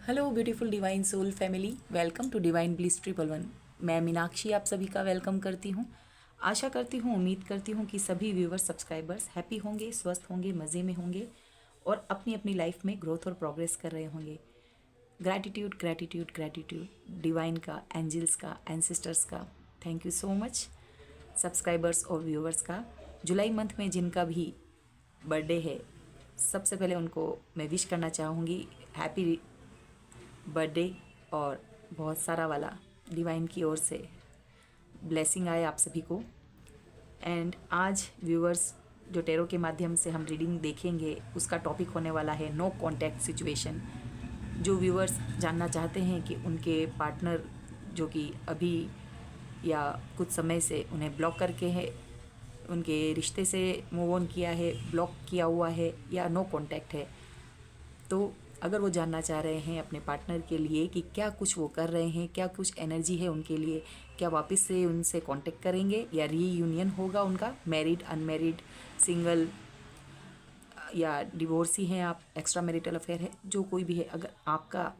Hello beautiful divine soul family, welcome to divine bliss 111। मैं मीनाक्षी आप सभी का वेलकम करती हूँ। आशा करती हूँ, उम्मीद करती हूँ कि सभी व्यूवर्स सब्सक्राइबर्स हैप्पी होंगे, स्वस्थ होंगे, मज़े में होंगे और अपनी अपनी लाइफ में ग्रोथ और प्रोग्रेस कर रहे होंगे। ग्रैटिट्यूड ग्रैटिट्यूड ग्रैटिट्यूड डिवाइन का, एंजल्स का, एंसेस्टर्स का thank you so much. Subscribers और व्यूवर्स का जुलाई मंथ में जिनका भी बर्थडे है, सबसे पहले उनको मैं विश करना चाहूँगी हैप्पी बर्थडे और बहुत सारा वाला डिवाइन की ओर से ब्लेसिंग आए आप सभी को। एंड आज व्यूअर्स जो टेरो के माध्यम से हम रीडिंग देखेंगे उसका टॉपिक होने वाला है नो कॉन्टैक्ट सिचुएशन। जो व्यूअर्स जानना चाहते हैं कि उनके पार्टनर जो कि अभी या कुछ समय से उन्हें ब्लॉक करके है, उनके रिश्ते से मूव ऑन किया है, ब्लॉक किया हुआ है या नो कॉन्टैक्ट है, तो अगर वो जानना चाह रहे हैं अपने पार्टनर के लिए कि क्या कुछ वो कर रहे हैं, क्या कुछ एनर्जी है उनके लिए, क्या वापस से उनसे कांटेक्ट करेंगे या रीयूनियन होगा उनका, मैरिड, अनमैरिड, सिंगल या डिवोर्सी हैं आप, एक्स्ट्रा मैरिटल अफेयर है, जो कोई भी है, अगर आपका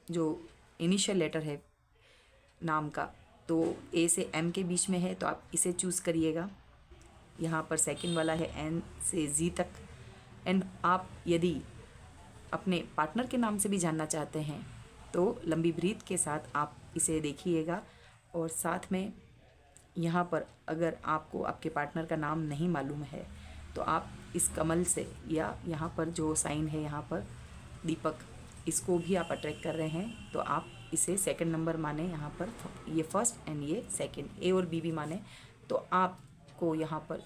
जो इनिशियल लेटर है नाम का तो ए से एम के बीच में है तो आप इसे चूज़ करिएगा। यहाँ पर सेकंड वाला है एन से जी तक। एंड आप यदि अपने पार्टनर के नाम से भी जानना चाहते हैं तो लंबी ब्रीथ के साथ आप इसे देखिएगा। और साथ में यहाँ पर अगर आपको आपके पार्टनर का नाम नहीं मालूम है तो आप इस कमल से या यहाँ पर जो साइन है यहाँ पर दीपक, इसको भी आप अट्रैक्ट कर रहे हैं तो आप इसे सेकंड नंबर माने, यहाँ पर ये फर्स्ट एंड ये सेकंड, ए और बी भी माने, तो आपको यहाँ पर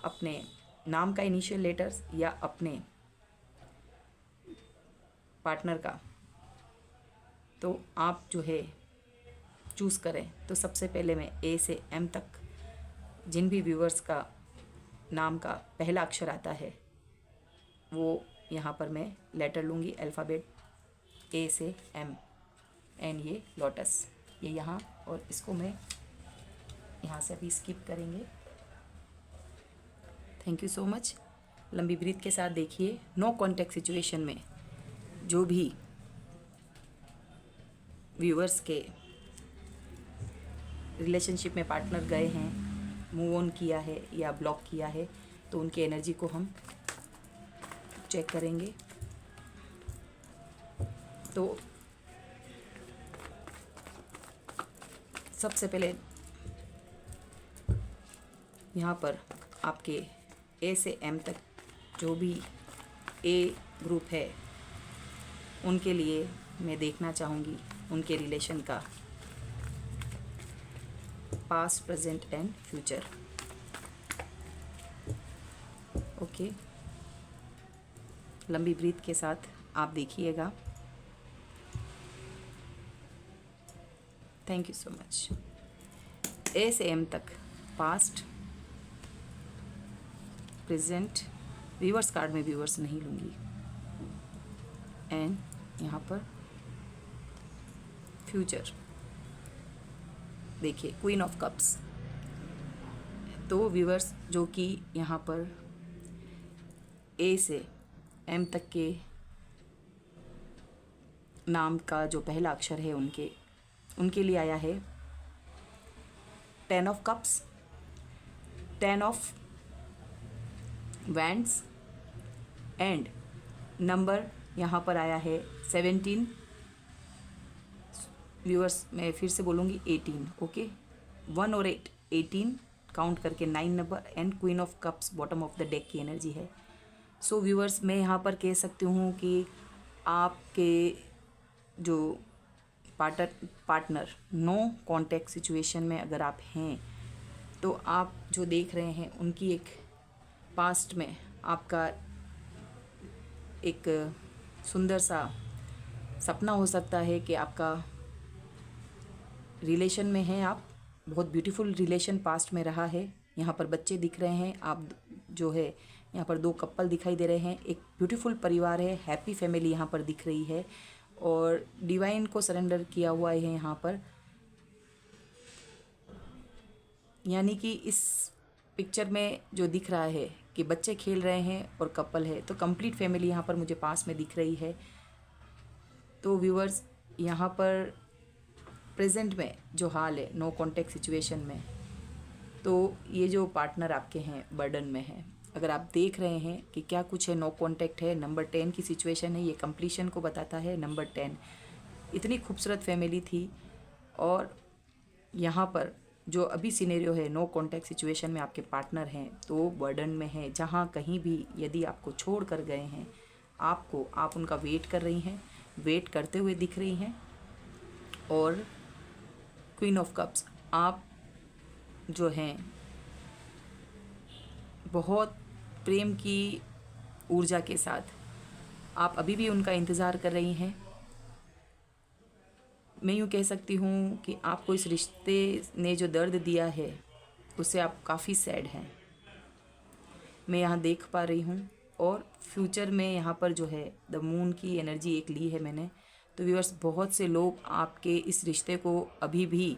अपने नाम का इनिशियल लेटर्स या अपने पार्टनर का तो आप जो है चूज़ करें। तो सबसे पहले मैं ए से एम तक जिन भी व्यूवर्स का नाम का पहला अक्षर आता है वो यहाँ पर मैं लेटर लूँगी, अल्फ़ाबेट ए से एम। एंड ये लोटस, ये यहाँ, और इसको मैं यहाँ से अभी स्किप करेंगे। Thank you so much. लंबी ब्रीथ के साथ देखिए, नो कॉन्टैक्ट सिचुएशन में जो भी व्यूवर्स के रिलेशनशिप में पार्टनर गए हैं, मूव ऑन किया है या ब्लॉक किया है, तो उनकी एनर्जी को हम चेक करेंगे। तो सबसे पहले यहाँ पर आपके ए से एम तक जो भी ए ग्रुप है उनके लिए मैं देखना चाहूँगी उनके रिलेशन का past, present and future. Okay, लंबी ब्रीथ के साथ आप देखिएगा। Thank you so much. A से एम तक पास्ट, प्रेजेंट, व्यूवर्स कार्ड में व्यूवर्स नहीं लूँगी, एंड यहाँ पर फ्यूचर। देखिए क्वीन ऑफ कप्स, तो व्यूवर्स जो कि यहाँ पर ए से एम तक के नाम का जो पहला अक्षर है उनके लिए आया है 10 of cups, 10 of wands and number यहाँ पर आया है 17। व्यूअर्स मैं फिर से बोलूँगी 18। ओके, 1 और 8, 18 काउंट करके 9 number and queen of cups bottom of the deck की एनर्जी है। सो व्यूअर्स मैं यहाँ पर कह सकती हूँ कि आपके जो पार्टनर नो कॉन्टैक्ट सिचुएशन में अगर आप हैं तो आप जो देख रहे हैं उनकी एक पास्ट में आपका एक सुंदर सा सपना हो सकता है कि आपका रिलेशन में है, आप बहुत ब्यूटीफुल रिलेशन पास्ट में रहा है। यहाँ पर बच्चे दिख रहे हैं, आप जो है यहाँ पर 2 कपल दिखाई दे रहे हैं, एक ब्यूटीफुल परिवार है, हैप्पी फैमिली यहाँ पर दिख रही है और डिवाइन को सरेंडर किया हुआ है यहाँ पर। यानी कि इस पिक्चर में जो दिख रहा है कि बच्चे खेल रहे हैं और कपल है, तो कंप्लीट फैमिली यहाँ पर मुझे पास में दिख रही है। तो व्यूअर्स, यहाँ पर प्रेजेंट में जो हाल है नो कॉन्टैक्ट सिचुएशन में, तो ये जो पार्टनर आपके हैं बर्डन में है। अगर आप देख रहे हैं कि क्या कुछ है, नो कॉन्टैक्ट है, नंबर 10 की सिचुएशन है, ये कंप्लीशन को बताता है। नंबर 10 इतनी खूबसूरत फैमिली थी, और यहाँ पर जो अभी सिनेरियो है नो कॉन्टैक्ट सिचुएशन में आपके पार्टनर हैं तो बर्डन में है। जहाँ कहीं भी यदि आपको छोड़ कर गए हैं, आप उनका वेट कर रही हैं, वेट करते हुए दिख रही हैं। और क्वीन ऑफ कप्स, आप जो हैं बहुत प्रेम की ऊर्जा के साथ आप अभी भी उनका इंतज़ार कर रही हैं। मैं यूँ कह सकती हूँ कि आपको इस रिश्ते ने जो दर्द दिया है उससे आप काफ़ी सैड हैं, मैं यहाँ देख पा रही हूँ। और फ्यूचर में यहाँ पर जो है द मून की एनर्जी एक ली है मैंने। तो व्यूअर्स, बहुत से लोग आपके इस रिश्ते को अभी भी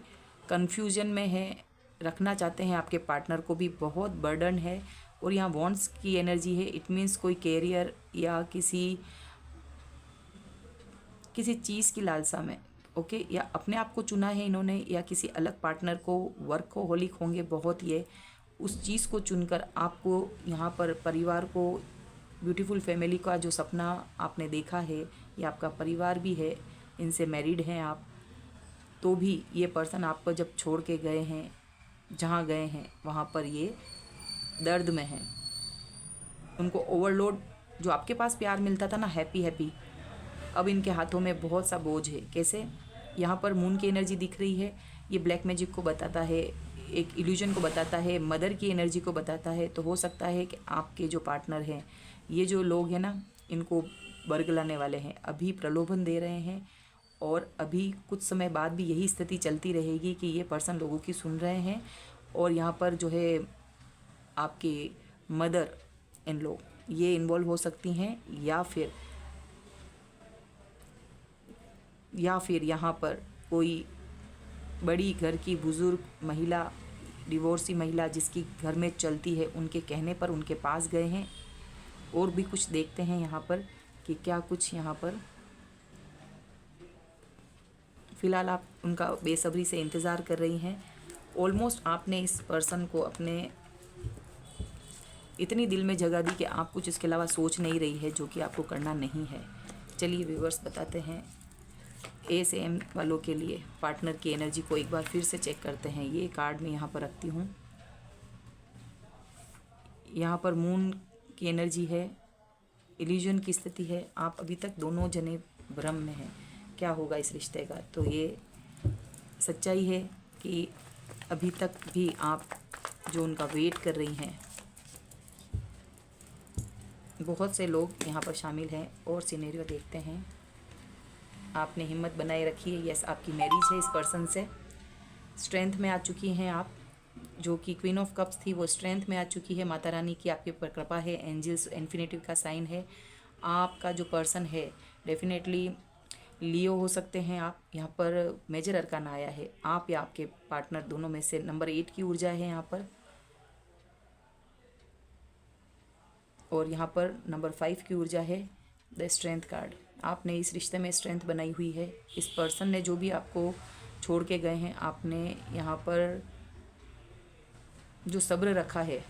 कन्फ्यूजन में है, रखना चाहते हैं। आपके पार्टनर को भी बहुत बर्डन है, और यहाँ वॉन्ट्स की एनर्जी है। इट मीन्स कोई कैरियर या किसी चीज़ की लालसा में, ओके, या अपने आप को चुना है इन्होंने, या किसी अलग पार्टनर को, वर्कहोलिक होंगे बहुत, ये उस चीज़ को चुनकर आपको यहाँ पर परिवार को, ब्यूटीफुल फैमिली का जो सपना आपने देखा है, ये आपका परिवार भी है, इनसे मैरिड हैं आप, तो भी ये पर्सन आपको जब छोड़ के गए हैं, जहाँ गए हैं वहाँ पर ये दर्द में है। उनको ओवरलोड, जो आपके पास प्यार मिलता था ना हैप्पी हैप्पी, अब इनके हाथों में बहुत सा बोझ है। कैसे? यहाँ पर मून की एनर्जी दिख रही है, ये ब्लैक मैजिक को बताता है, एक इल्यूजन को बताता है, मदर की एनर्जी को बताता है। तो हो सकता है कि आपके जो पार्टनर हैं, ये जो लोग हैं ना, इनको बरगलाने वाले हैं, अभी प्रलोभन दे रहे हैं, और अभी कुछ समय बाद भी यही स्थिति चलती रहेगी कि ये पर्सन लोगों की सुन रहे हैं। और यहाँ पर जो है आपके मदर इन लोग ये इन्वॉल्व हो सकती हैं, या फिर यहाँ पर कोई बड़ी घर की बुज़ुर्ग महिला, डिवोर्सी महिला जिसकी घर में चलती है, उनके कहने पर उनके पास गए हैं। और भी कुछ देखते हैं यहाँ पर कि क्या कुछ यहाँ पर फ़िलहाल आप उनका बेसब्री से इंतज़ार कर रही हैं। ऑलमोस्ट आपने इस पर्सन को अपने इतनी दिल में जगह दी कि आप कुछ इसके अलावा सोच नहीं रही है, जो कि आपको करना नहीं है। चलिए व्यूअर्स, बताते हैं ए से एम वालों के लिए पार्टनर की एनर्जी को एक बार फिर से चेक करते हैं। ये कार्ड मैं यहाँ पर रखती हूँ। यहाँ पर मून की एनर्जी है, इल्यूजन की स्थिति है, आप अभी तक दोनों जने भ्रम में हैं क्या होगा इस रिश्ते का। तो ये सच्चाई है कि अभी तक भी आप जो उनका वेट कर रही हैं, बहुत से लोग यहाँ पर शामिल हैं। और सिनेरियो देखते हैं। आपने हिम्मत बनाए रखी है, यस, आपकी मैरिज है इस पर्सन से, स्ट्रेंथ में आ चुकी हैं आप। जो कि क्वीन ऑफ कप्स थी वो स्ट्रेंथ में आ चुकी है, माता रानी की आपके ऊपर कृपा है, एंजल्स इन्फिनिटिव का साइन है। आपका जो पर्सन है डेफिनेटली लियो हो सकते हैं आप। यहाँ पर मेजर अरकान आया है, आप या आपके पार्टनर दोनों में से नंबर 8 की ऊर्जा है यहाँ पर, और यहाँ पर नंबर 5 की ऊर्जा है, द स्ट्रेंथ कार्ड। आपने इस रिश्ते में स्ट्रेंथ बनाई हुई है। इस पर्सन ने जो भी आपको छोड़ के गए हैं, आपने यहाँ पर जो सब्र रखा है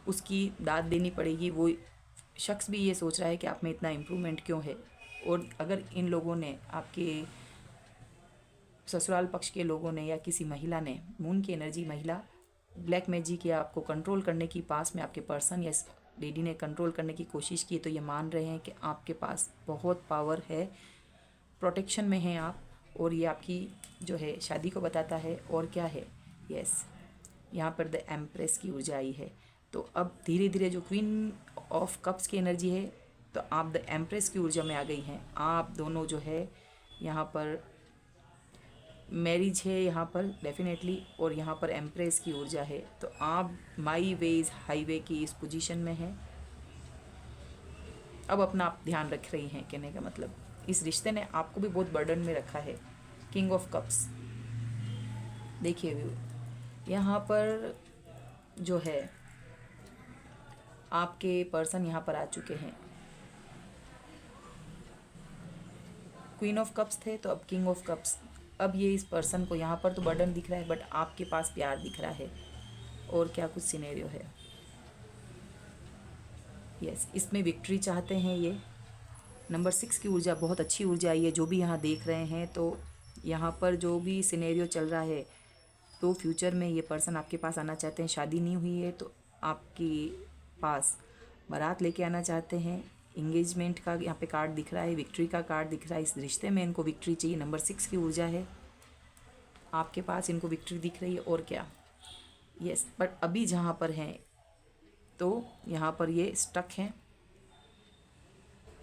उसकी दाद देनी पड़ेगी। वो शख्स भी ये सोच रहा है कि आप में इतना इम्प्रूवमेंट क्यों है। और अगर इन लोगों ने, आपके ससुराल पक्ष के लोगों ने या किसी महिला ने, मून की एनर्जी महिला, ब्लैक मैजिक या आपको कंट्रोल करने की, पास में आपके पर्सन या लेडी ने कंट्रोल करने की कोशिश की, तो ये मान रहे हैं कि आपके पास बहुत पावर है, प्रोटेक्शन में हैं आप। और ये आपकी जो है शादी को बताता है। और क्या है, यस, यहाँ पर द एम्प्रेस की ऊर्जा आई है। तो अब धीरे धीरे जो क्वीन ऑफ कप्स की एनर्जी है, तो आप द एम्प्रेस की ऊर्जा में आ गई हैं। आप दोनों जो है यहाँ पर मैरिज है यहाँ पर डेफिनेटली, और यहाँ पर एम्प्रेस की ऊर्जा है। तो आप माई वेज हाईवे की इस पोजीशन में हैं। अब अपना आप ध्यान रख रही हैं, कहने का मतलब इस रिश्ते ने आपको भी बहुत बर्डन में रखा है। किंग ऑफ कप्स देखिए व्यू, यहाँ पर जो है आपके पर्सन यहाँ पर आ चुके हैं। क्वीन ऑफ कप्स थे तो अब किंग ऑफ कप्स। अब ये इस पर्सन को यहाँ पर तो बर्डन दिख रहा है, बट आपके पास प्यार दिख रहा है। और क्या कुछ सिनेरियो है? यस, इसमें विक्ट्री चाहते हैं ये। नंबर 6 की ऊर्जा बहुत अच्छी ऊर्जा आई है, जो भी यहाँ देख रहे हैं। तो यहाँ पर जो भी सिनेरियो चल रहा है, तो फ्यूचर में ये पर्सन आपके पास आना चाहते हैं। शादी नहीं हुई है तो आपके पास बारात लेके आना चाहते हैं। इंगेजमेंट का यहाँ पे कार्ड दिख रहा है, विक्ट्री का कार्ड दिख रहा है। इस रिश्ते में इनको विक्ट्री चाहिए। नंबर 6 की ऊर्जा है, आपके पास इनको विक्ट्री दिख रही है। और क्या? यस, बट अभी जहाँ पर हैं तो यहाँ पर ये स्टक हैं।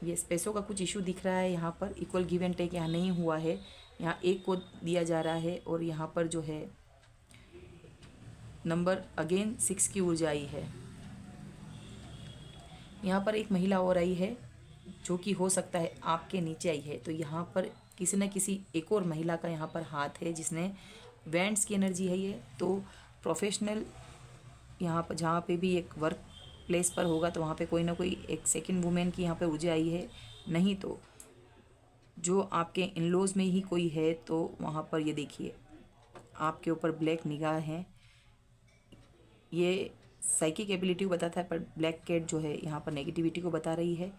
ये पैसों का कुछ इशू दिख रहा है। यहाँ पर इक्वल गिव एंड टेक यहाँ नहीं हुआ है। यहाँ एक को दिया जा रहा है और यहाँ पर जो है नंबर अगेन 6 की ऊर्जा आई है। यहाँ पर एक महिला और आई है जो कि हो सकता है आपके नीचे आई है। तो यहाँ पर किसी न किसी एक और महिला का यहाँ पर हाथ है, जिसने वैंड्स की एनर्जी है ये। तो प्रोफेशनल यहाँ पर जहाँ पे भी एक वर्क प्लेस पर होगा तो वहाँ पे कोई ना कोई एक सेकंड वुमेन की यहाँ पे ऊर्जा आई है। नहीं तो जो आपके इन लॉज में ही कोई है तो वहाँ पर ये देखिए आपके ऊपर ब्लैक निगाह है। ये साइकिक एबिलिटी को बताता है, पर ब्लैक कैट जो है यहाँ पर नेगेटिविटी को बता रही है।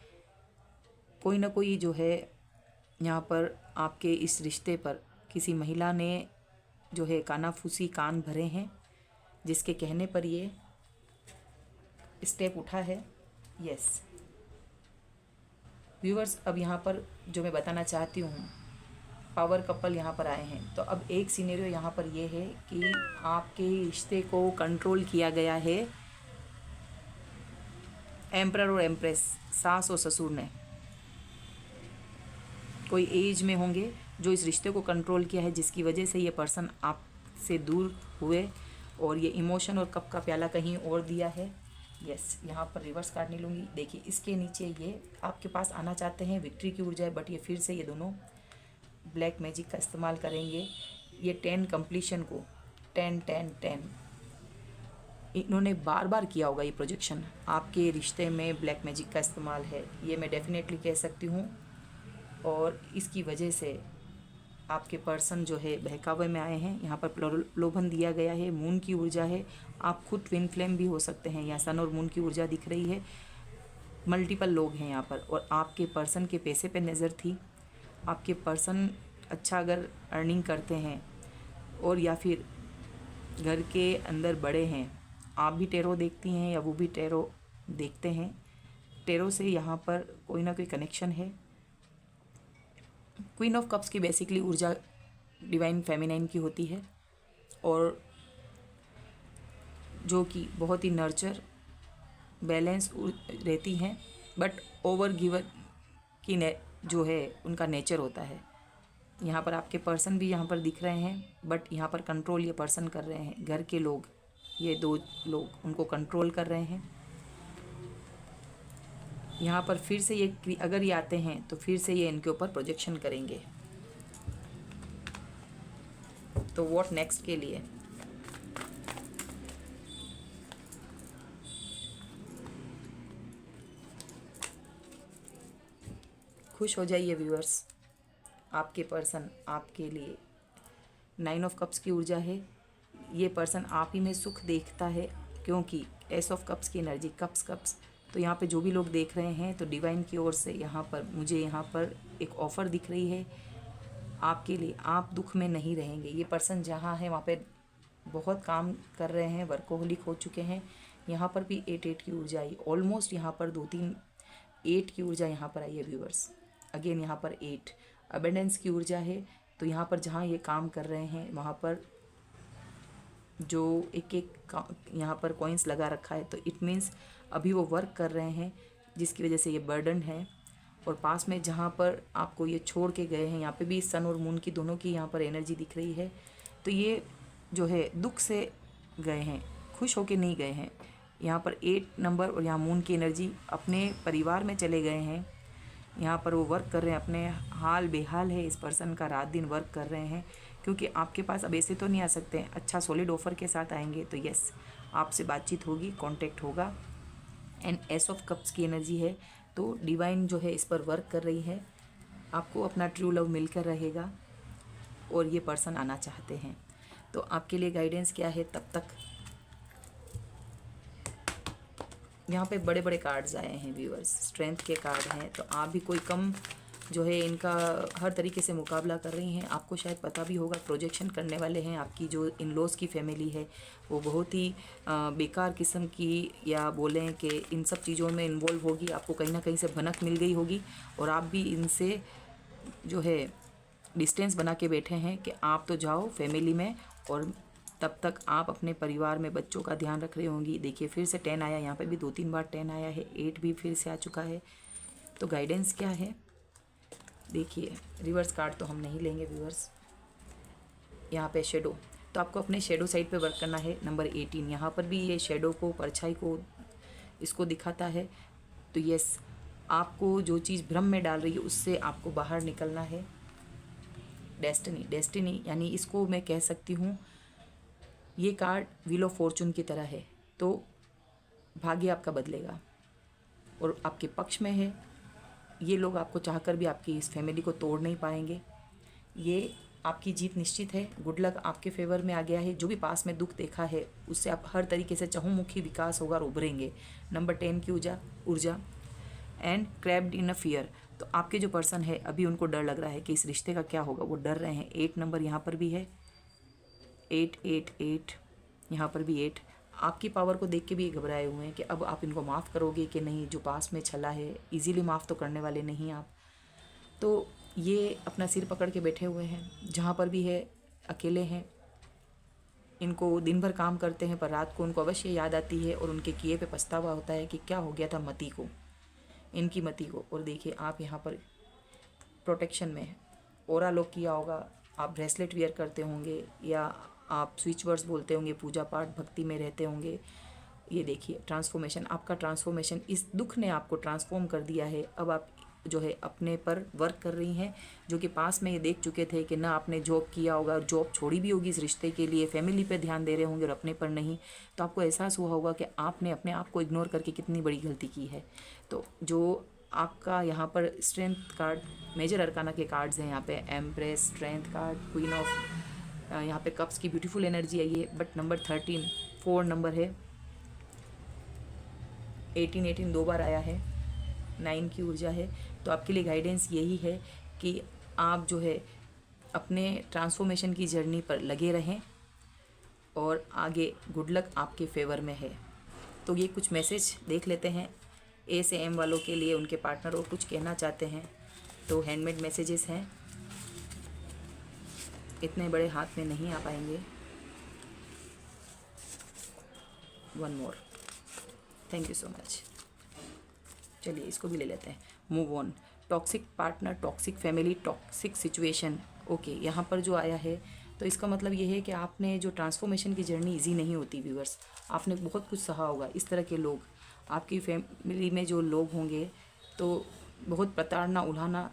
कोई ना कोई जो है यहाँ पर आपके इस रिश्ते पर किसी महिला ने जो है कानाफूसी कान भरे हैं, जिसके कहने पर ये स्टेप उठा है। यस व्यूअर्स, अब यहाँ पर जो मैं बताना चाहती हूँ, पावर कपल यहाँ पर आए हैं। तो अब एक सिनेरियो यहाँ पर ये है कि आपके रिश्ते को कंट्रोल किया गया है एम्परर और एम्प्रेस, सास और ससुर ने। कोई एज में होंगे जो इस रिश्ते को कंट्रोल किया है, जिसकी वजह से ये पर्सन आपसे दूर हुए और ये इमोशन और कप का प्याला कहीं और दिया है। यस, यहाँ पर रिवर्स कार्ड नहीं लूँगी। देखिए इसके नीचे ये आपके पास आना चाहते हैं, विक्ट्री की ऊर्जा है, बट ये फिर से ये दोनों ब्लैक मैजिक का इस्तेमाल करेंगे। ये 10 कंप्लीशन को 10 इन्होंने बार बार किया होगा। ये प्रोजेक्शन आपके रिश्ते में ब्लैक मैजिक का इस्तेमाल है, ये मैं डेफिनेटली कह सकती हूँ। और इसकी वजह से आपके पर्सन जो है बहकावे में आए हैं। यहाँ पर प्रलोभन दिया गया है। मून की ऊर्जा है, आप खुद ट्विन फ्लेम भी हो सकते हैं। यहाँ सन और मून की ऊर्जा दिख रही है। मल्टीपल लोग हैं यहाँ पर और आपके पर्सन के पैसे पे नज़र थी। आपके पर्सन अच्छा अगर अर्निंग करते हैं और या फिर घर के अंदर बड़े हैं, आप भी टेरो देखती हैं या वो भी टेरो देखते हैं, टेरो से यहाँ पर कोई ना कोई कनेक्शन है। क्वीन ऑफ कप्स की बेसिकली ऊर्जा डिवाइन फेमिनाइन की होती है और जो कि बहुत ही नर्चर बैलेंस रहती हैं, बट ओवर गिवर की जो है उनका नेचर होता है। यहाँ पर आपके पर्सन भी यहाँ पर दिख रहे हैं, बट यहाँ पर कंट्रोल ये पर्सन कर रहे हैं। घर के लोग, ये 2 लोग उनको कंट्रोल कर रहे हैं। यहाँ पर फिर से ये अगर ये आते हैं तो फिर से ये इनके ऊपर प्रोजेक्शन करेंगे। तो व्हाट नेक्स्ट के लिए? खुश हो जाइए व्यूअर्स, आपके पर्सन आपके लिए 9 ऑफ कप्स की ऊर्जा है। ये पर्सन आप ही में सुख देखता है, क्योंकि एस ऑफ कप्स की एनर्जी, कप्स। तो यहाँ पे जो भी लोग देख रहे हैं तो डिवाइन की ओर से यहाँ पर मुझे यहाँ पर एक ऑफ़र दिख रही है आपके लिए। आप दुख में नहीं रहेंगे। ये पर्सन जहाँ है वहाँ पे बहुत काम कर रहे हैं, वर्कोहोलिक हो चुके हैं। यहाँ पर भी 8 की ऊर्जा आई। ऑलमोस्ट यहाँ पर 2-3 8 की ऊर्जा यहाँ पर आई है व्यूअर्स। अगेन यहाँ पर 8 अबेंडेंस की ऊर्जा है। तो यहाँ पर जहाँ ये काम कर रहे हैं वहाँ पर जो एक यहाँ पर कॉइन्स लगा रखा है, तो इट मीन्स अभी वो वर्क कर रहे हैं, जिसकी वजह से ये बर्डन है। और पास में जहाँ पर आपको ये छोड़ के गए हैं, यहाँ पे भी सन और मून की दोनों की यहाँ पर एनर्जी दिख रही है। तो ये जो है दुख से गए हैं, खुश होके नहीं गए हैं। यहाँ पर 8 नंबर और यहाँ मून की एनर्जी अपने परिवार में चले गए हैं। यहाँ पर वो वर्क कर रहे हैं, अपने हाल बेहाल है इस पर्सन का, रात दिन वर्क कर रहे हैं। क्योंकि आपके पास अब ऐसे तो नहीं आ सकते, अच्छा सॉलिड ऑफर के साथ आएंगे। तो यस, आपसे बातचीत होगी, कांटेक्ट होगा। एंड एस ऑफ कप्स की एनर्जी है, तो डिवाइन जो है इस पर वर्क कर रही है। आपको अपना ट्रू लव मिलकर रहेगा और ये पर्सन आना चाहते हैं। तो आपके लिए गाइडेंस क्या है तब तक। यहाँ पे बड़े बड़े कार्ड्स आए हैं व्यूअर्स, स्ट्रेंथ के कार्ड हैं। तो आप भी कोई कम जो है इनका हर तरीके से मुकाबला कर रही हैं। आपको शायद पता भी होगा प्रोजेक्शन करने वाले हैं। आपकी जो इन लॉज की फैमिली है वो बहुत ही बेकार किस्म की, या बोलें कि इन सब चीज़ों में इन्वॉल्व होगी। आपको कहीं ना कहीं से भनक मिल गई होगी और आप भी इनसे जो है डिस्टेंस बना के बैठे हैं कि आप तो जाओ फैमिली में, और तब तक आप अपने परिवार में बच्चों का ध्यान रख रही होंगी। देखिए फिर से 10 आया, यहाँ पे भी 2-3 बार 10 आया है, 8 भी फिर से आ चुका है। तो गाइडेंस क्या है देखिए। रिवर्स कार्ड तो हम नहीं लेंगे व्यूअर्स। यहाँ पे शेडो, तो आपको अपने शेडो साइड पे वर्क करना है। नंबर 18 यहाँ पर भी ये शेडो को, परछाई को इसको दिखाता है। तो यस, आपको जो चीज़ भ्रम में डाल रही है उससे आपको बाहर निकलना है। डेस्टिनी यानी इसको मैं कह सकती हूँ, ये कार्ड व्हील ऑफ फॉर्चून की तरह है। तो भाग्य आपका बदलेगा और आपके पक्ष में है। ये लोग आपको चाहकर भी आपकी इस फैमिली को तोड़ नहीं पाएंगे। ये आपकी जीत निश्चित है। गुड लक आपके फेवर में आ गया है। जो भी पास में दुख देखा है उससे आप हर तरीके से चहुमुखी विकास होगा और उभरेंगे। नंबर 10 की ऊर्जा and crept in a fear. तो आपके जो पर्सन है अभी उनको डर लग रहा है कि इस रिश्ते का क्या होगा, वो डर रहे हैं। 8 नंबर यहाँ पर भी है, 8 यहाँ पर भी 8। आपकी पावर को देख के भी घबराए हुए हैं कि अब आप इनको माफ़ करोगे कि नहीं। जो पास में छला है इजीली माफ़ तो करने वाले नहीं आप। तो ये अपना सिर पकड़ के बैठे हुए हैं, जहाँ पर भी है अकेले हैं। इनको दिन भर काम करते हैं पर रात को उनको अवश्य याद आती है और उनके किए पे पछतावा होता है कि क्या हो गया था मति को, इनकी मति को। और देखिए आप यहाँ पर प्रोटेक्शन में ओरा लॉक किया होगा, आप ब्रेसलेट वियर करते होंगे, या आप स्विच वर्ड्स बोलते होंगे, पूजा पाठ भक्ति में रहते होंगे। ये देखिए ट्रांसफॉर्मेशन, आपका ट्रांसफॉर्मेशन, इस दुख ने आपको ट्रांसफॉर्म कर दिया है। अब आप जो है अपने पर वर्क कर रही हैं। जो कि पास में ये देख चुके थे कि ना आपने जॉब किया होगा, जॉब छोड़ी भी होगी इस रिश्ते के लिए, फैमिली पे ध्यान दे रहे होंगे और अपने पर नहीं। तो आपको एहसास हुआ होगा कि आपने अपने आप को इग्नोर करके कितनी बड़ी गलती की है। तो जो आपका यहाँ पर स्ट्रेंथ कार्ड, मेजर अरकाना के कार्ड्स हैं यहाँ पे, empress, strength card, queen of यहाँ पे कप्स की ब्यूटीफुल एनर्जी आई है। बट नंबर 13 4 नंबर है, 18 2 बार आया है, 9 की ऊर्जा है। तो आपके लिए गाइडेंस यही है कि आप जो है अपने ट्रांसफॉर्मेशन की जर्नी पर लगे रहें और आगे गुड लक आपके फेवर में है। तो ये कुछ मैसेज देख लेते हैं ए से एम वालों के लिए, उनके पार्टनर और कुछ कहना चाहते हैं तो हैंडमेड मैसेजेस हैं, इतने बड़े हाथ में नहीं आ पाएंगे। One more, thank you so much. चलिए इसको भी ले लेते हैं। Move on, toxic partner, toxic family, toxic situation. Okay, यहाँ पर जो आया है तो इसका मतलब ये है कि आपने जो ट्रांसफॉर्मेशन की जर्नी इजी नहीं होती व्यूअर्स, आपने बहुत कुछ सहा होगा। इस तरह के लोग आपकी फैमिली में जो लोग होंगे तो बहुत प्रताड़ना उलाहना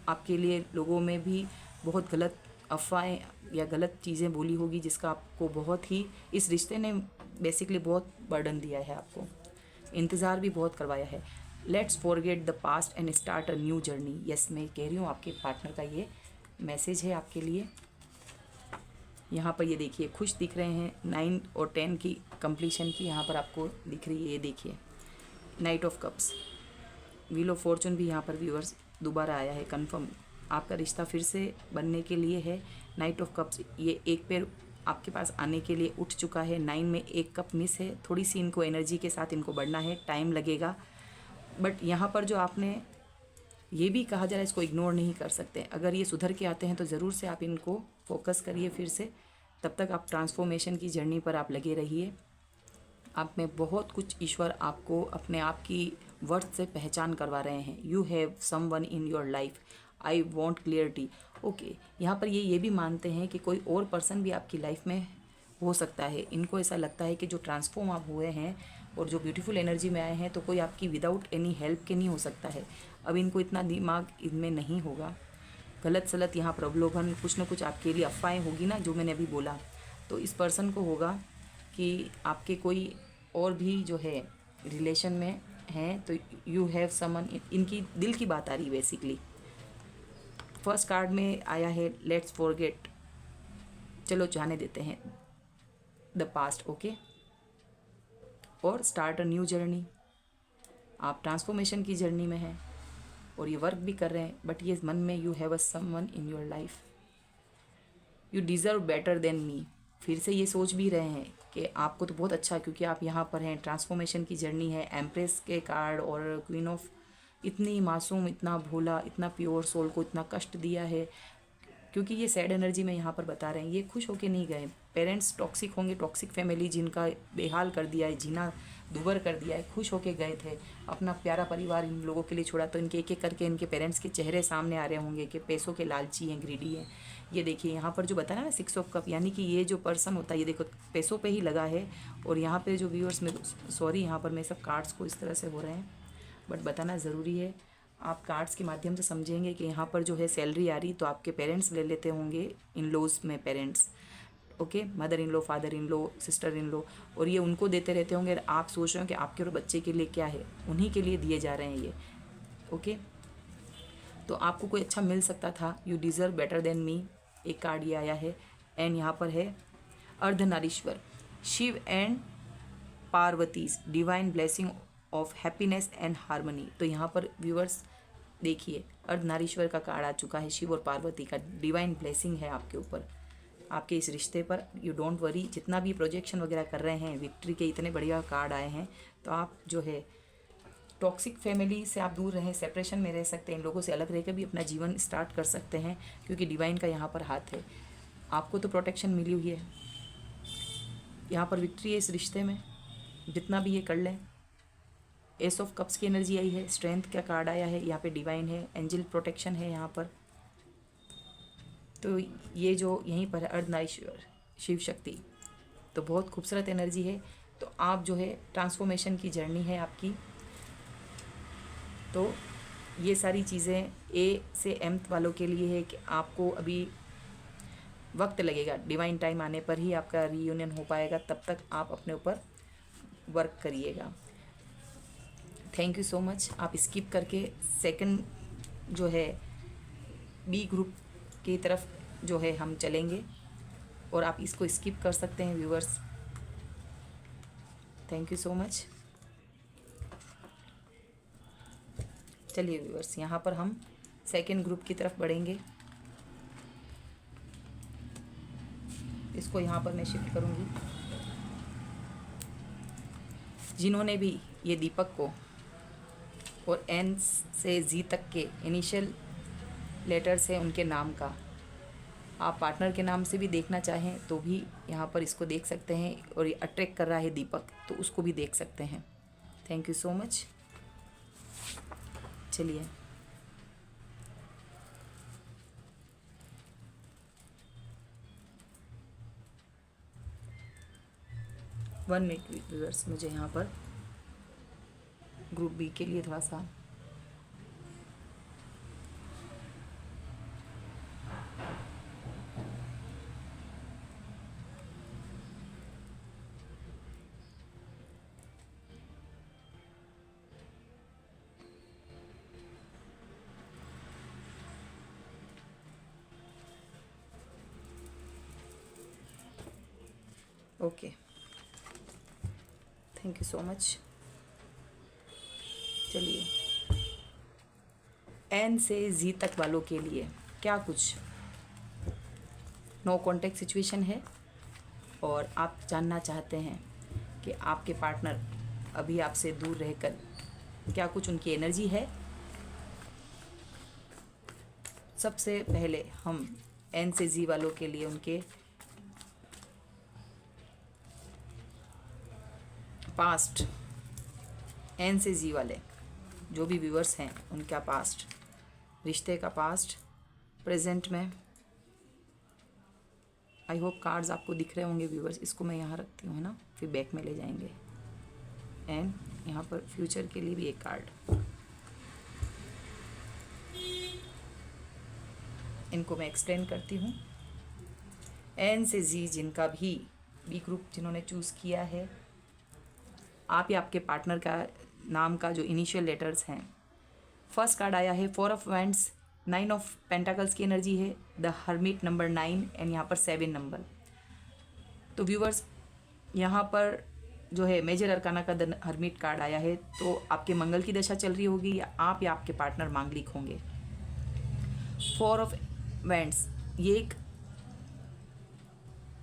आपके लिए, लोगों में भी बहुत गलत अफवाहें या गलत चीज़ें बोली होगी, जिसका आपको बहुत ही, इस रिश्ते ने बेसिकली बहुत बर्डन दिया है आपको, इंतज़ार भी बहुत करवाया है। Let's forget the past and start a new journey. Yes, मैं कह रही हूँ आपके पार्टनर का ये मैसेज है आपके लिए। यहाँ पर ये देखिए खुश दिख रहे हैं, 9 और 10 की कंप्लीशन की यहाँ पर आपको दिख रही है। ये देखिए night of cups, wheel of Fortune भी यहाँ पर व्यूअर्स दोबारा आया है। कंफर्म आपका रिश्ता फिर से बनने के लिए है। नाइट ऑफ कप्स, ये एक पैर आपके पास आने के लिए उठ चुका है। 9 में 1 कप मिस है, थोड़ी सी इनको एनर्जी के साथ इनको बढ़ना है, टाइम लगेगा। बट यहाँ पर जो आपने ये भी कहा जा रहा है, इसको इग्नोर नहीं कर सकते। अगर ये सुधर के आते हैं तो ज़रूर से आप इनको फोकस करिए फिर से। तब तक आप ट्रांसफॉर्मेशन की जर्नी पर आप लगे रहिए। आप में बहुत कुछ ईश्वर आपको अपने आप की वर्थ से पहचान करवा रहे हैं। You have someone in your life, I want clarity. Okay, यहाँ पर ये भी मानते हैं कि कोई और पर्सन भी आपकी लाइफ में हो सकता है। इनको ऐसा लगता है कि जो ट्रांसफॉर्म आप हुए हैं और जो ब्यूटीफुल एनर्जी में आए हैं तो कोई आपकी विदाउट एनी हेल्प के नहीं हो सकता है। अब इनको इतना दिमाग इनमें नहीं होगा। गलत सलत यहाँ प्रलोभन, कुछ ना कुछ आपके लिए अफवाहें होगी ना, जो मैंने अभी बोला। तो इस पर्सन को होगा कि आपके कोई और भी जो है रिलेशन में हैं, तो यू हैव समन, इनकी दिल की बात आ रही बेसिकली। फर्स्ट कार्ड में आया है लेट्स फॉरगेट, चलो जाने देते हैं द पास्ट, ओके, और स्टार्ट अ न्यू जर्नी। आप ट्रांसफॉर्मेशन की जर्नी में हैं और ये वर्क भी कर रहे हैं, बट ये मन में you have a someone in your life, you deserve better than मी। फिर से ये सोच भी रहे हैं कि आपको तो बहुत अच्छा, क्योंकि आप यहाँ पर हैं, ट्रांसफॉर्मेशन की जर्नी है, एम्प्रेस के कार्ड और क्वीन ऑफ, इतनी मासूम, इतना भोला, इतना प्योर सोल को इतना कष्ट दिया है, क्योंकि ये सैड एनर्जी में यहाँ पर बता रहे हैं। ये खुश होके नहीं गए, पेरेंट्स टॉक्सिक होंगे, टॉक्सिक फैमिली जिनका बेहाल कर दिया है, जीना दुबर कर दिया है, खुश होके गए थे, अपना प्यारा परिवार इन लोगों के लिए छोड़ा, तो इनके एक एक करके इनके पेरेंट्स के चेहरे सामने आ रहे होंगे कि पैसों के लालची हैं, ग्रीडी हैं। ये देखिए यहाँ पर जो बताया ना 6 ऑफ कप, यानी कि ये जो पर्सन होता है ये देखो पैसों पे ही लगा है। और यहाँ पे जो व्यूअर्स में, सॉरी यहाँ पर मैं सब कार्ड्स को इस तरह से हो रहे हैं, बट बताना ज़रूरी है, आप कार्ड्स के माध्यम से समझेंगे कि यहाँ पर जो है सैलरी आ रही तो आपके पेरेंट्स ले लेते होंगे, इन लॉज में parents, okay, mother in law, father in law, sister in law, और ये उनको देते रहते होंगे। आप सोच रहे हो कि आपके और बच्चे के लिए क्या है, उन्हीं के लिए दिए जा रहे हैं ये, ओके। तो आपको कोई अच्छा मिल सकता था, you deserve better than me, एक कार्ड ये आया है। एंड यहाँ पर है Ardhanarishvara, Shiva and Parvati's divine blessing of happiness and harmony. तो यहाँ पर व्यूअर्स देखिए अर्धनारीश्वर का कार्ड आ चुका है, शिव और पार्वती का डिवाइन ब्लेसिंग है आपके ऊपर, आपके इस रिश्ते पर। यू डोंट वरी, जितना भी प्रोजेक्शन वगैरह कर रहे हैं, विक्ट्री के इतने बढ़िया कार्ड आए हैं, तो आप जो है टॉक्सिक फैमिली से आप दूर रहें, सेपरेशन में रह सकते हैं, इन लोगों से अलग रहकर भी अपना जीवन स्टार्ट कर सकते हैं, क्योंकि डिवाइन का यहाँ पर हाथ है। आपको तो प्रोटेक्शन मिली हुई है, यहाँ पर विक्ट्री है इस रिश्ते में, जितना भी ये कर लें। एस ऑफ कप्स की एनर्जी आई है, स्ट्रेंथ का कार्ड आया है, यहाँ पे डिवाइन है, एंजल प्रोटेक्शन है यहाँ पर। तो ये जो यहीं पर है अर्धनारीश्वर शिव शक्ति, तो बहुत खूबसूरत एनर्जी है। तो आप जो है ट्रांसफॉर्मेशन की जर्नी है आपकी, तो ये सारी चीज़ें ए से एम वालों के लिए है कि आपको अभी वक्त लगेगा, डिवाइन टाइम आने पर ही आपका रीयूनियन हो पाएगा, तब तक आप अपने ऊपर वर्क करिएगा। Thank you so much. आप स्किप करके सेकंड जो है बी ग्रुप की तरफ जो है हम चलेंगे, और आप इसको स्किप कर सकते हैं viewers. Thank you so much. चलिए व्यूअर्स, यहाँ पर हम सेकंड ग्रुप की तरफ बढ़ेंगे। इसको यहाँ पर मैं शिफ्ट करूँगी। जिन्होंने भी ये दीपक को और एन से जी तक के इनिशियल लेटर्स है उनके नाम का, आप पार्टनर के नाम से भी देखना चाहें तो भी यहाँ पर इसको देख सकते हैं, और ये अट्रैक्ट कर रहा है दीपक, तो उसको भी देख सकते हैं। Thank you so much. चलिए वन मिनट व्यूअर्स, मुझे यहाँ पर ग्रुप बी के लिए थोड़ा सा okay, thank you so much. चलिए एन से जी तक वालों के लिए क्या कुछ नो कॉन्टेक्ट सिचुएशन है, और आप जानना चाहते हैं कि आपके पार्टनर अभी आपसे दूर रहकर क्या कुछ उनकी एनर्जी है। सबसे पहले हम एन से जी वालों के लिए उनके पास्ट, एन से जी वाले जो भी व्यूअर्स हैं उनका पास्ट, रिश्ते का पास्ट, प्रेजेंट में। आई होप कार्ड्स आपको दिख रहे होंगे व्यूअर्स। इसको मैं यहाँ रखती हूँ, है ना, फिर बैक में ले जाएंगे। एंड यहाँ पर फ्यूचर के लिए भी एक कार्ड, इनको मैं एक्सप्लेन करती हूँ। एन से जी जिनका भी बी ग्रुप जिन्होंने चूज़ किया है, आप या आपके पार्टनर का नाम का जो इनिशियल लेटर्स हैं, फर्स्ट कार्ड आया है 4 ऑफ वैंड्स, 9 ऑफ पेंटाकल्स की एनर्जी है, द हर्मिट नंबर 9 एंड यहाँ पर 7 नंबर। तो व्यूवर्स यहाँ पर जो है मेजर अरकाना का द हर्मिट कार्ड आया है, तो आपके मंगल की दशा चल रही होगी या आप या आपके पार्टनर मांगलिक होंगे। 4 ऑफ वैंड्स, ये एक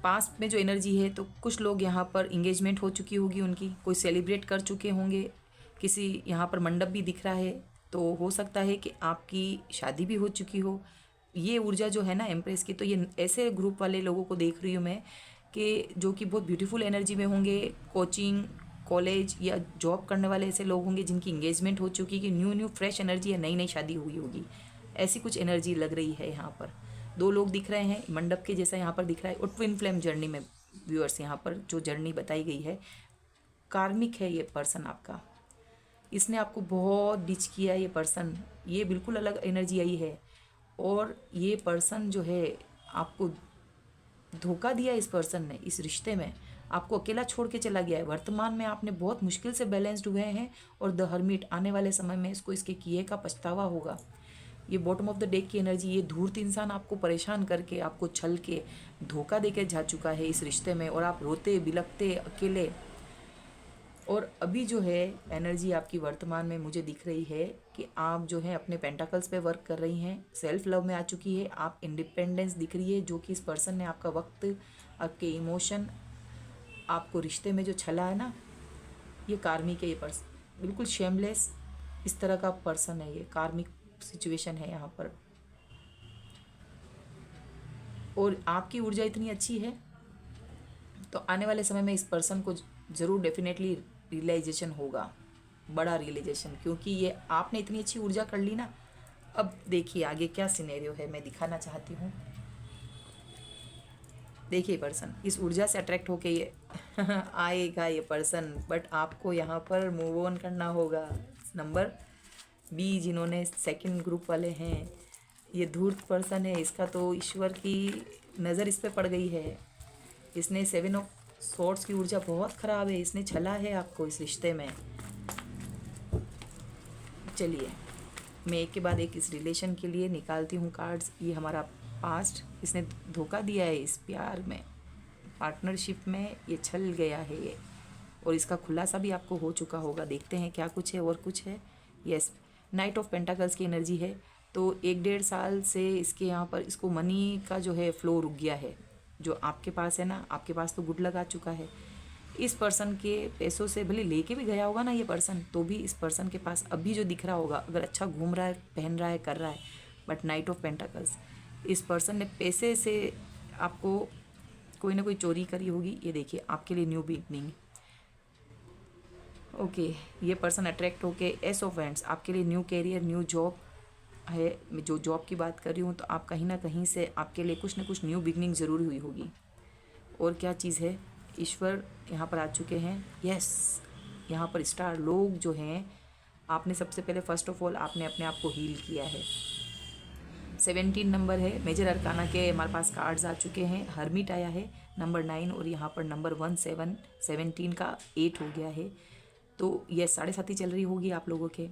पास्ट में जो एनर्जी है, तो कुछ लोग यहाँ पर इंगेजमेंट हो चुकी होगी उनकी, कोई सेलिब्रेट कर चुके होंगे, किसी यहाँ पर मंडप भी दिख रहा है, तो हो सकता है कि आपकी शादी भी हो चुकी हो। ये ऊर्जा जो है ना एम्प्रेस की, तो ये ऐसे ग्रुप वाले लोगों को देख रही हूँ मैं कि जो कि बहुत ब्यूटीफुल एनर्जी में होंगे, कोचिंग कॉलेज या जॉब करने वाले ऐसे लोग होंगे जिनकी इंगेजमेंट हो चुकी, कि न्यू फ्रेश एनर्जी या नई नई शादी हुई होगी, ऐसी कुछ एनर्जी लग रही है। यहाँ पर 2 लोग दिख रहे हैं मंडप के जैसा यहाँ पर दिख रहा है, और ट्विन फ्लेम जर्नी में व्यूअर्स यहाँ पर जो जर्नी बताई गई है, कार्मिक है ये पर्सन आपका, इसने आपको बहुत डिच किया। ये पर्सन, ये बिल्कुल अलग एनर्जी आई है, और ये पर्सन जो है आपको धोखा दिया। इस पर्सन ने इस रिश्ते में आपको अकेला छोड़ के चला गया है। वर्तमान में आपने बहुत मुश्किल से बैलेंस्ड हुए हैं, और द हर्मिट आने वाले समय में इसको इसके किए का पछतावा होगा। ये बॉटम ऑफ द डेक की एनर्जी, ये धूर्त इंसान आपको परेशान करके, आपको छल के, धोखा देके जा चुका है इस रिश्ते में, और आप रोते बिलखते अकेले। और अभी जो है एनर्जी आपकी वर्तमान में मुझे दिख रही है कि आप जो है अपने पेंटाकल्स पे वर्क कर रही हैं, सेल्फ लव में आ चुकी है, आप इंडिपेंडेंस दिख रही है, जो कि इस पर्सन ने आपका वक्त, आपके इमोशन, आपको रिश्ते में जो छला है ना, ये कार्मिक है। ये पर्सन बिल्कुल शेमलेस इस तरह का पर्सन है, ये कार्मिक सिचुएशन है यहाँ पर। और आपकी ऊर्जा इतनी अच्छी है, तो आने वाले समय में इस पर्सन को ज़रूर डेफिनेटली रियलाइजेशन होगा, बड़ा रियलाइजेशन, क्योंकि ये आपने इतनी अच्छी ऊर्जा कर ली ना। अब देखिए आगे क्या सिनेरियो है, मैं दिखाना चाहती हूँ। देखिए पर्सन इस ऊर्जा से अट्रैक्ट होके ये आएगा ये पर्सन, बट आपको यहाँ पर मूव ऑन करना होगा। नंबर बी जिन्होंने सेकंड ग्रुप वाले हैं, ये धूर्त पर्सन है, इसका तो ईश्वर की नज़र इस पर पड़ गई है। इसने 7 ऑफ सॉर्ड्स की ऊर्जा बहुत ख़राब है, इसने छला है आपको इस रिश्ते में। चलिए मैं एक के बाद एक इस रिलेशन के लिए निकालती हूँ कार्ड्स। ये हमारा पास्ट, इसने धोखा दिया है इस प्यार में, पार्टनरशिप में ये छल गया है ये, और इसका खुलासा भी आपको हो चुका होगा। देखते हैं क्या कुछ है और कुछ है। यस, नाइट ऑफ पेंटाकल्स की एनर्जी है, तो 1-1.5 साल से इसके यहाँ पर इसको मनी का जो है फ्लो रुक गया है। जो आपके पास है ना, आपके पास तो गुड लक आ चुका है। इस पर्सन के पैसों से भले लेके भी गया होगा ना ये पर्सन, तो भी इस पर्सन के पास अभी जो दिख रहा होगा, अगर अच्छा घूम रहा है, पहन रहा है, कर रहा है, बट नाइट ऑफ पेंटाकल्स, इस पर्सन ने पैसे से आपको कोई ना कोई चोरी करी होगी। ये देखिए आपके लिए न्यू बिगनिंग। ओके, ये पर्सन अट्रैक्ट होके एस ऑफ वैंड्स, आपके लिए न्यू कैरियर, न्यू जॉब है। मैं जो जॉब की बात कर रही हूँ, तो आप कहीं ना कहीं से आपके लिए कुछ ना कुछ न्यू बिगनिंग ज़रूर हुई होगी। और क्या चीज़ है, ईश्वर यहाँ पर आ चुके हैं। यस, यहाँ पर स्टार लोग जो हैं, आपने सबसे पहले फर्स्ट ऑफ ऑल आपने अपने आप को हील किया है। 17 नंबर है, मेजर अरकाना के हमारे पास कार्ड्स आ चुके हैं। हर्मिट आया है नंबर 9, और यहाँ पर नंबर 1 7 17 का 8 हो गया है। तो ये 7.5 चल रही होगी आप लोगों के।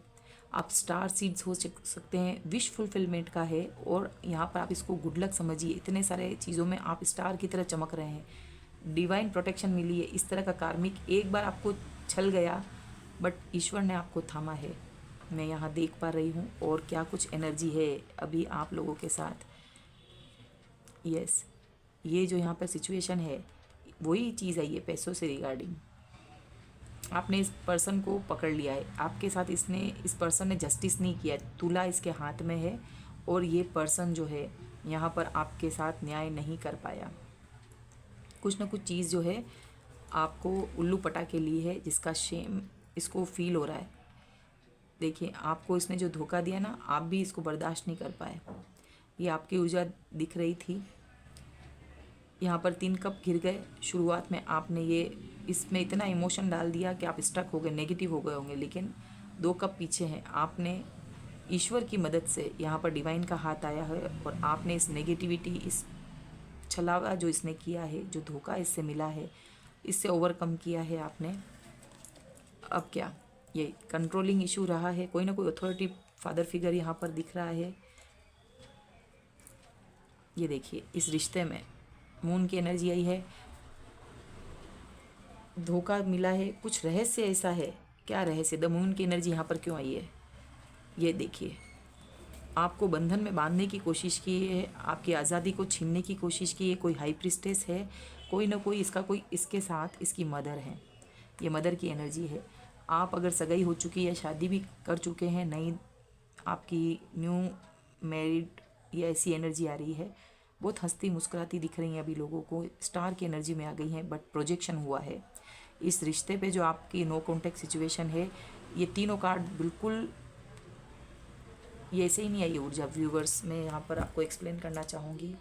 आप स्टार सीड्स हो सकते हैं, विश फुलफिलमेंट का है, और यहाँ पर आप इसको गुड लक समझिए। इतने सारे चीज़ों में आप स्टार की तरह चमक रहे हैं, डिवाइन प्रोटेक्शन मिली है। इस तरह का कार्मिक एक बार आपको छल गया, बट ईश्वर ने आपको थामा है, मैं यहाँ देख पा रही हूँ। और क्या कुछ एनर्जी है अभी आप लोगों के साथ। यस, ये जो यहाँ पर सिचुएशन है, वही चीज़ है, ये पैसों से रिगार्डिंग। आपने इस पर्सन को पकड़ लिया है, आपके साथ इस पर्सन ने जस्टिस नहीं किया। तुला इसके हाथ में है, और ये पर्सन जो है यहाँ पर आपके साथ न्याय नहीं कर पाया। कुछ ना कुछ चीज़ जो है आपको उल्लू पटा के लिए है, जिसका शेम इसको फील हो रहा है। देखिए आपको इसने जो धोखा दिया ना, आप भी इसको बर्दाश्त नहीं कर पाए। ये आपकी ऊर्जा दिख रही थी। यहाँ पर 3 कप गिर गए। शुरुआत में आपने ये इसमें इतना इमोशन डाल दिया कि आप स्टक हो गए, नेगेटिव हो गए होंगे, लेकिन 2 कप पीछे हैं। आपने ईश्वर की मदद से, यहाँ पर डिवाइन का हाथ आया है, और आपने इस नेगेटिविटी, इस छलावा जो इसने किया है, जो धोखा इससे मिला है, इससे ओवरकम किया है आपने। अब क्या, ये कंट्रोलिंग इशू रहा है, कोई ना कोई अथॉरिटी फादर फिगर यहाँ पर दिख रहा है। ये देखिए इस रिश्ते में मून की एनर्जी आई है, धोखा मिला है, कुछ रहस्य ऐसा है। क्या रहस्य? द मून की एनर्जी यहाँ पर क्यों आई है? ये देखिए आपको बंधन में बांधने की कोशिश की है, आपकी आज़ादी को छीनने की कोशिश की है। कोई हाई प्रिस्टेस है, कोई ना कोई इसका कोई इसके साथ इसकी मदर है। ये मदर की एनर्जी है। आप अगर सगाई हो चुकी है, शादी भी कर चुके हैं, नई आपकी न्यू मैरिड, ये ऐसी एनर्जी आ रही है। बहुत हंसती मुस्कुराती दिख रही हैं अभी लोगों को, स्टार की एनर्जी में आ गई हैं, बट प्रोजेक्शन हुआ है इस रिश्ते पे। जो आपकी नो कॉन्टेक्ट सिचुएशन है, ये तीनों कार्ड बिल्कुल ये ऐसे ही नहीं आई ऊर्जा। व्यूवर्स मैं यहाँ पर आपको एक्सप्लेन करना चाहूँगी।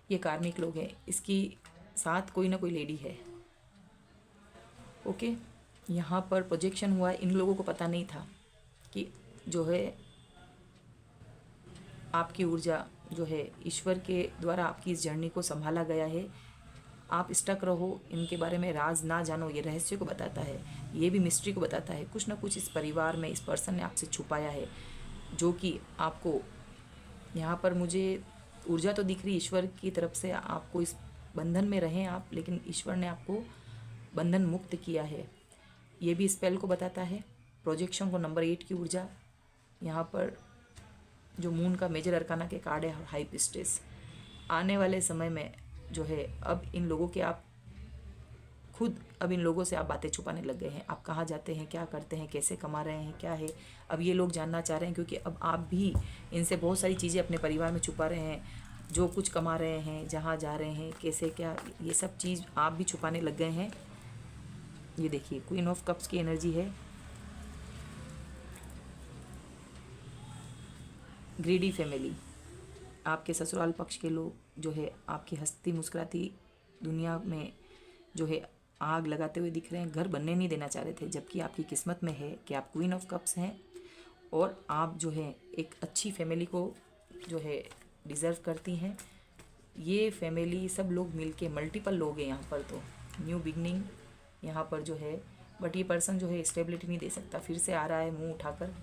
ये कार्मिक लोग हैं, इसकी साथ कोई ना कोई लेडी है। ओके, यहाँ पर प्रोजेक्शन हुआ है। इन लोगों को पता नहीं था कि जो है आपकी ऊर्जा जो है ईश्वर के द्वारा आपकी इस जर्नी को संभाला गया है। आप स्टक रहो, इनके बारे में राज ना जानो, ये रहस्य को बताता है, ये भी मिस्ट्री को बताता है। कुछ ना कुछ इस परिवार में इस पर्सन ने आपसे छुपाया है, जो कि आपको यहाँ पर मुझे ऊर्जा तो दिख रही ईश्वर की तरफ से। आपको इस बंधन में रहें आप, लेकिन ईश्वर ने आपको बंधन मुक्त किया है। ये भी स्पेल को बताता है। प्रोजेक्शन को नंबर 8 की ऊर्जा यहाँ पर जो मून का मेजर अरकाना के कार्ड है, हाई प्रिस्टेस। आने वाले समय में जो है अब इन लोगों के आप खुद, अब इन लोगों से आप बातें छुपाने लग गए हैं। आप कहाँ जाते हैं, क्या करते हैं, कैसे कमा रहे हैं, क्या है, अब ये लोग जानना चाह रहे हैं। क्योंकि अब आप भी इनसे बहुत सारी चीज़ें अपने परिवार में छुपा रहे हैं। जो कुछ कमा रहे हैं, जहाँ जा रहे हैं, कैसे क्या, ये सब चीज़ आप भी छुपाने लग गए हैं। ये देखिए क्वीन ऑफ कप्स की एनर्जी है। ग्रीडी फैमिली, आपके ससुराल पक्ष के लोग जो है आपकी हंसती मुस्कुराती दुनिया में जो है आग लगाते हुए दिख रहे हैं। घर बनने नहीं देना चाह रहे थे, जबकि आपकी किस्मत में है कि आप क्वीन ऑफ कप्स हैं और आप जो है एक अच्छी फैमिली को जो है डिज़र्व करती हैं। ये फैमिली सब लोग मिलके, मल्टीपल लोग हैं यहाँ पर, तो न्यू बिगनिंग यहाँ पर जो है। बट ये पर्सन जो है स्टेबिलिटी नहीं दे सकता, फिर से आ रहा है मुंह उठाकर।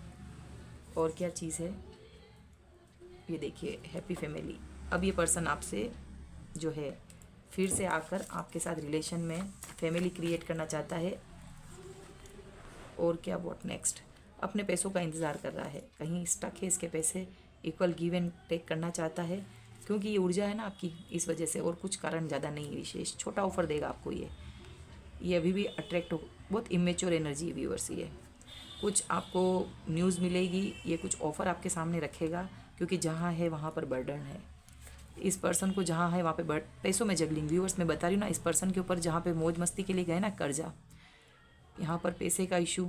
और क्या चीज़ है, ये देखिए हैप्पी फैमिली। अब ये पर्सन आपसे जो है फिर से आकर आपके साथ रिलेशन में फैमिली क्रिएट करना चाहता है। और क्या, व्हाट नेक्स्ट, अपने पैसों का इंतज़ार कर रहा है, कहीं स्टक है इसके पैसे, इक्वल गिव एंड टेक करना चाहता है। क्योंकि ये ऊर्जा है ना आपकी, इस वजह से, और कुछ कारण ज़्यादा नहीं विशेष। छोटा ऑफर देगा आपको ये अभी भी अट्रैक्ट हो। बहुत इमेच्योर एनर्जी है व्यूअर्स। ये कुछ आपको न्यूज़ मिलेगी, ये कुछ ऑफ़र आपके सामने रखेगा। क्योंकि जहाँ है वहाँ पर बर्डन है। इस पर्सन को जहाँ है वहाँ पे पैसों में जगलिंग। व्यूअर्स मैं बता रही हूँ ना, इस पर्सन के ऊपर जहाँ पे मौज मस्ती के लिए गए ना कर्जा, यहाँ पर पैसे का इशू।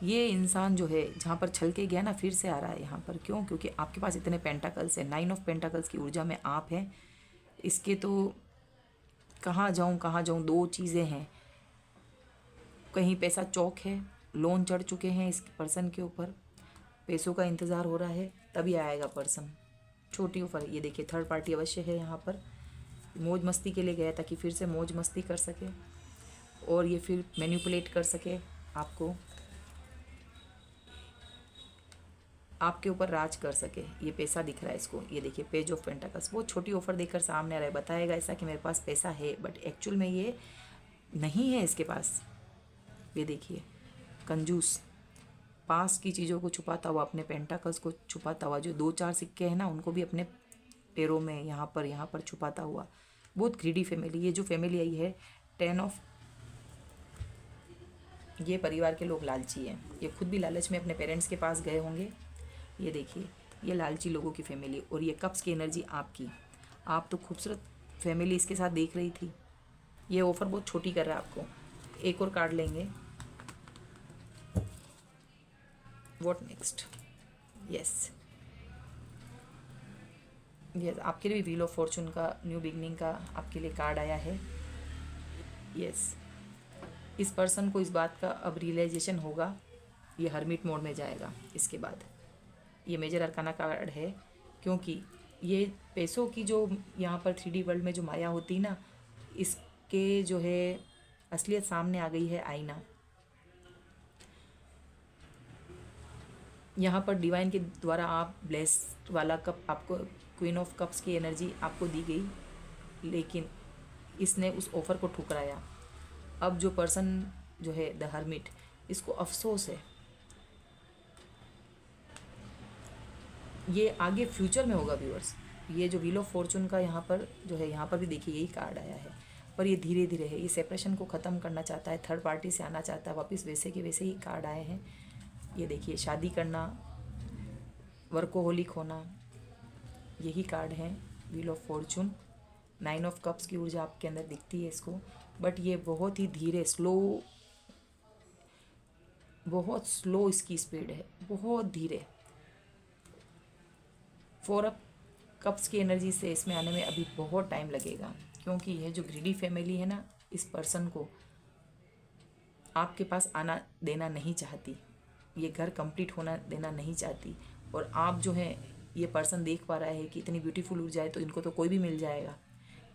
ये इंसान जो है जहाँ पर छल के गया ना, फिर से आ रहा है यहाँ पर। क्यों? क्योंकि आपके पास इतने पेंटाकल्स है, 9 ऑफ पेंटाकल्स की ऊर्जा में आप हैं। इसके तो कहाँ जाऊँ, दो चीज़ें हैं। कहीं पैसा चौक है, लोन चढ़ चुके हैं इस पर्सन के ऊपर, पैसों का इंतज़ार हो रहा है, तभी आएगा पर्सन। छोटी ऑफर, ये देखिए थर्ड पार्टी अवश्य है यहाँ पर। मौज मस्ती के लिए गया ताकि फिर से मौज मस्ती कर सके और ये फिर मैनिपुलेट कर सके आपको, आपके ऊपर राज कर सके। ये पैसा दिख रहा है इसको, ये देखिए पेज ऑफ पेंटाकल्स। बहुत छोटी ऑफर देकर सामने आ रहा है, बताएगा ऐसा कि मेरे पास पैसा है, बट एक्चुअल में ये नहीं है इसके पास। ये देखिए कंजूस, पास की चीज़ों को छुपाता हुआ, अपने पेंटाकल्स को छुपाता हुआ, जो 2-4 सिक्के हैं ना उनको भी अपने पैरों में यहाँ पर छुपाता हुआ। बहुत ग्रीडी फैमिली। ये जो फैमिली आई है 10 ऑफ, ये परिवार के लोग लालची हैं। ये खुद भी लालच में अपने पेरेंट्स के पास गए होंगे। ये देखिए ये लालची लोगों की फैमिली। और ये कप्स की एनर्जी आपकी, आप तो खूबसूरत फैमिली इसके साथ देख रही थी। ये ऑफ़र बहुत छोटी कर रहा है आपको। एक और कार्ड लेंगे, व्हाट नेक्स्ट। यस यस, आपके लिए भी व्हील ऑफ फॉर्चून का, न्यू बिगनिंग का आपके लिए कार्ड आया है। यस, इस पर्सन को इस बात का अब रियलाइजेशन होगा, ये हर्मिट मोड में जाएगा इसके बाद। ये मेजर अरकाना कार्ड है, क्योंकि ये पैसों की जो यहाँ पर 3D वर्ल्ड में जो माया होती है ना, इसके जो है असलियत सामने आ गई है, आईना। यहाँ पर डिवाइन के द्वारा आप ब्लेस्ड वाला कप, आपको क्वीन ऑफ कप्स की एनर्जी आपको दी गई, लेकिन इसने उस ऑफ़र को ठुकराया। अब जो पर्सन जो है द हर्मिट, इसको अफसोस है। ये आगे फ्यूचर में होगा व्यूअर्स। ये जो व्हील ऑफ फॉर्चून का यहाँ पर जो है, यहाँ पर भी देखिए यही कार्ड आया है, पर ये धीरे धीरे है। ये सेपरेशन को ख़त्म करना चाहता है, थर्ड पार्टी से आना चाहता है वापस, वैसे के वैसे ही कार्ड आए हैं। ये देखिए शादी करना, वर्कोहोलिक होना, यही कार्ड हैं wheel of Fortune. 9 of cups की ऊर्जा आपके अंदर दिखती है इसको, बट ये बहुत ही धीरे, स्लो, बहुत स्लो इसकी स्पीड है, बहुत धीरे। 4 ऑफ कप्स की एनर्जी से इसमें आने में अभी बहुत टाइम लगेगा, क्योंकि यह जो ग्रीडी फैमिली है ना, इस पर्सन को आपके पास आना देना नहीं चाहती, ये घर कंप्लीट होना देना नहीं चाहती। और आप जो है, ये पर्सन देख पा रहा है कि इतनी ब्यूटीफुल ऊर्जा है तो इनको तो कोई भी मिल जाएगा,